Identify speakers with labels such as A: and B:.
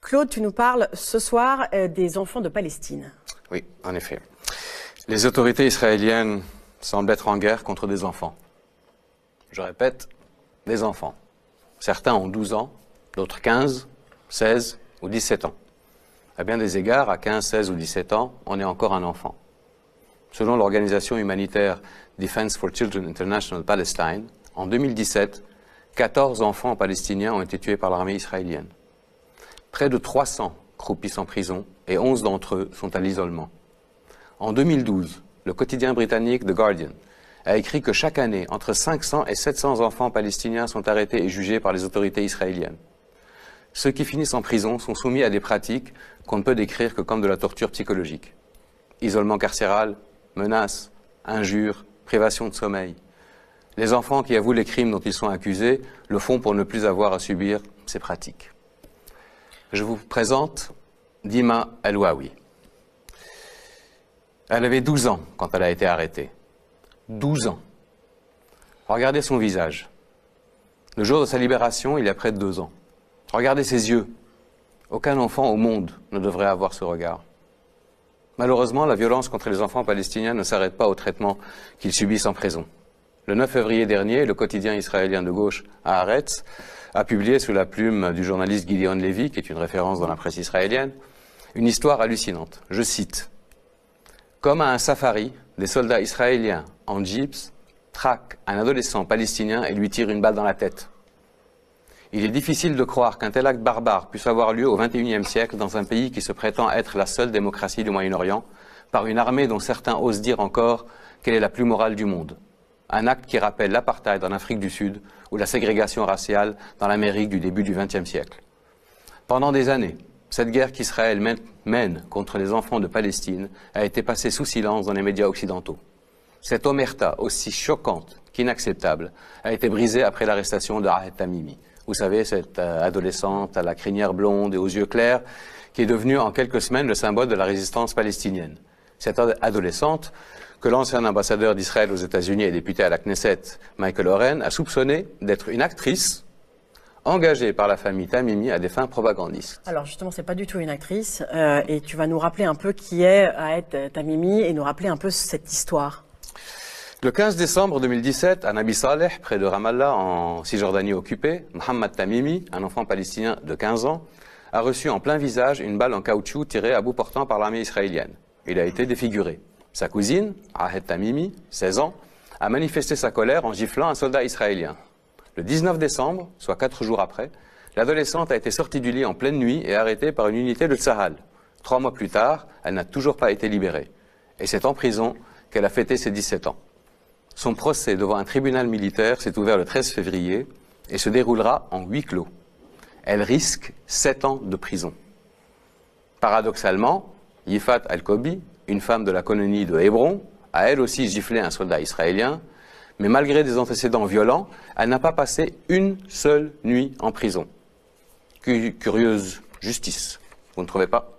A: Claude, tu nous parles ce soir des enfants de Palestine.
B: Oui, en effet. Les autorités israéliennes semblent être en guerre contre des enfants. Je répète, des enfants. Certains ont 12 ans, d'autres 15, 16 ou 17 ans. À bien des égards, à 15, 16 ou 17 ans, on est encore un enfant. Selon l'organisation humanitaire Defense for Children International Palestine, en 2017, 14 enfants palestiniens ont été tués par l'armée israélienne. Près de 300 croupissent en prison et 11 d'entre eux sont à l'isolement. En 2012, le quotidien britannique The Guardian a écrit que chaque année, entre 500 et 700 enfants palestiniens sont arrêtés et jugés par les autorités israéliennes. Ceux qui finissent en prison sont soumis à des pratiques qu'on ne peut décrire que comme de la torture psychologique. Isolement carcéral, menaces, injures, privation de sommeil. Les enfants qui avouent les crimes dont ils sont accusés le font pour ne plus avoir à subir ces pratiques. Je vous présente Dima El-Wawi. Elle avait 12 ans quand elle a été arrêtée. 12 ans. Regardez son visage. Le jour de sa libération, il y a près de 2 ans. Regardez ses yeux. Aucun enfant au monde ne devrait avoir ce regard. Malheureusement, la violence contre les enfants palestiniens ne s'arrête pas au traitement qu'ils subissent en prison. Le 9 février dernier, le quotidien israélien de gauche Haaretz a publié sous la plume du journaliste Gideon Levy, qui est une référence dans la presse israélienne, une histoire hallucinante. Je cite. Comme à un safari, des soldats israéliens en jeeps traquent un adolescent palestinien et lui tirent une balle dans la tête. Il est difficile de croire qu'un tel acte barbare puisse avoir lieu au XXIe siècle dans un pays qui se prétend être la seule démocratie du Moyen-Orient, par une armée dont certains osent dire encore qu'elle est la plus morale du monde. Un acte qui rappelle l'apartheid en Afrique du Sud ou la ségrégation raciale dans l'Amérique du début du XXe siècle. Pendant des années, cette guerre qu'Israël mène contre les enfants de Palestine a été passée sous silence dans les médias occidentaux. Cette omerta, aussi choquante qu'inacceptable, a été brisée après l'arrestation de Ahed Tamimi. Vous savez, cette adolescente à la crinière blonde et aux yeux clairs, qui est devenue en quelques semaines le symbole de la résistance palestinienne. Cette adolescente, que l'ancien ambassadeur d'Israël aux États-Unis et député à la Knesset, Michael Oren, a soupçonné d'être une actrice engagée par la famille Tamimi à des fins propagandistes.
A: Alors justement, c'est pas du tout une actrice, et tu vas nous rappeler un peu qui est Ahed Tamimi et nous rappeler un peu cette histoire.
B: Le 15 décembre 2017, à Nabi Saleh, près de Ramallah, en Cisjordanie occupée, Mohamed Tamimi, un enfant palestinien de 15 ans, a reçu en plein visage une balle en caoutchouc tirée à bout portant par l'armée israélienne. Il a été défiguré. Sa cousine, Ahed Tamimi, 16 ans, a manifesté sa colère en giflant un soldat israélien. Le 19 décembre, soit 4 jours après, l'adolescente a été sortie du lit en pleine nuit et arrêtée par une unité de Tsahal. 3 mois plus tard, elle n'a toujours pas été libérée. Et c'est en prison qu'elle a fêté ses 17 ans. Son procès devant un tribunal militaire s'est ouvert le 13 février et se déroulera en huis clos. Elle risque 7 ans de prison. Paradoxalement, Yifat Al-Kobi, une femme de la colonie de Hébron, a elle aussi giflé un soldat israélien, mais malgré des antécédents violents, elle n'a pas passé une seule nuit en prison. Curieuse justice, vous ne trouvez pas ?